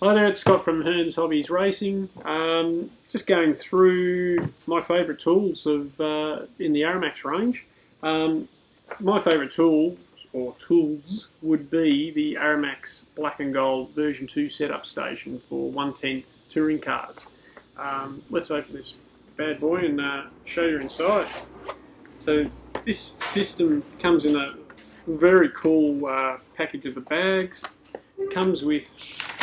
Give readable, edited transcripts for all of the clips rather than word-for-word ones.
Hi there, it's Scott from Hearns Hobbies Racing. Just going through my favourite tools in the ARROWMAX range. My favourite tool, or tools, would be the ARROWMAX Black and Gold version 2 setup station for 1/10 touring cars. Let's open this bad boy and show you inside. So this system comes in a very cool package of the bags. It comes with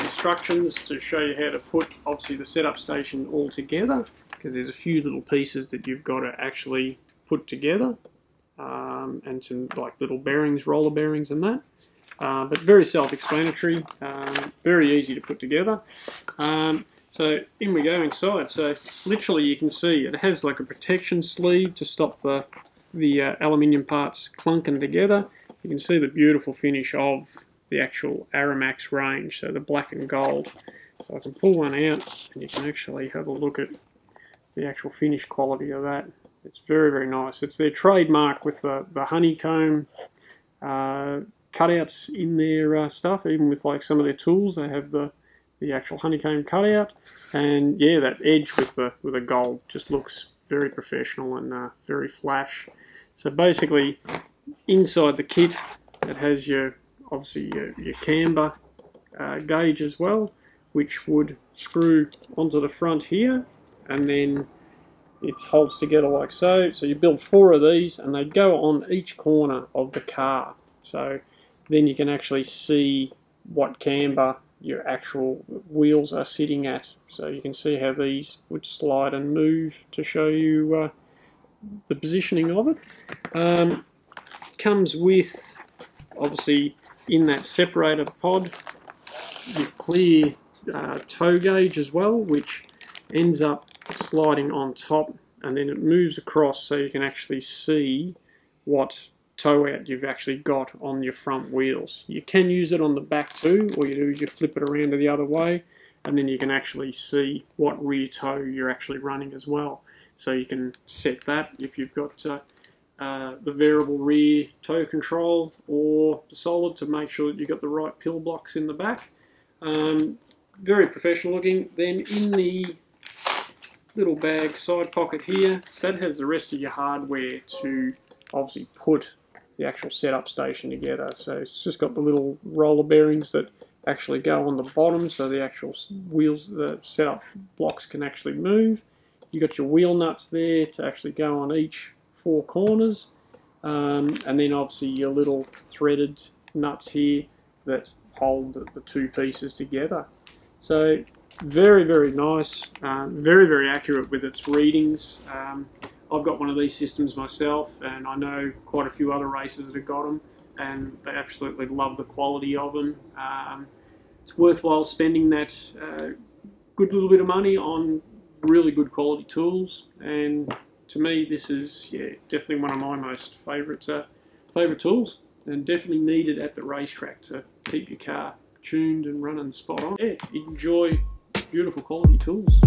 instructions to show you how to put obviously the setup station all together, because there's a few little pieces that you've got to actually put together, and some like little bearings, roller bearings and that, but very self-explanatory, very easy to put together. So in we go inside. So literally you can see it has like a protection sleeve to stop the aluminium parts clunking together. You can see the beautiful finish of the actual ARROWMAX range, so the black and gold. So I can pull one out and you can actually have a look at the actual finish quality of that. It's very, very nice. It's their trademark with the honeycomb cutouts in their stuff. Even with like some of their tools, they have the actual honeycomb cutout. And yeah, that edge with the gold just looks very professional and very flash. So basically, inside the kit, it has obviously your camber gauge as well, which would screw onto the front here, and then it holds together like so. So you build 4 of these and they go on each corner of the car, so then you can actually see what camber your actual wheels are sitting at. So you can see how these would slide and move to show you the positioning of it. Comes with, obviously, in that separator pod, your clear toe gauge as well, which ends up sliding on top, and then it moves across so you can actually see what toe out you've actually got on your front wheels. You can use it on the back too. All you do is you flip it around to the other way, and then you can actually see what rear toe you're actually running as well. So you can set that if you've got the variable rear toe control or the solid, to make sure that you've got the right pill blocks in the back. Very professional looking. Then in the little bag side pocket here, that has the rest of your hardware to obviously put the actual setup station together. So it's just got the little roller bearings that actually go on the bottom, so the actual wheels, the setup blocks can actually move. You got your wheel nuts there to actually go on each 4 corners, and then obviously your little threaded nuts here that hold the 2 pieces together. So very, very nice, very, very accurate with its readings. I've got one of these systems myself, and I know quite a few other racers that have got them, and they absolutely love the quality of them. It's worthwhile spending that good little bit of money on really good quality tools, and to me this is definitely one of my most favourite tools, and definitely needed at the racetrack to keep your car tuned and running spot on. Yeah, enjoy beautiful quality tools.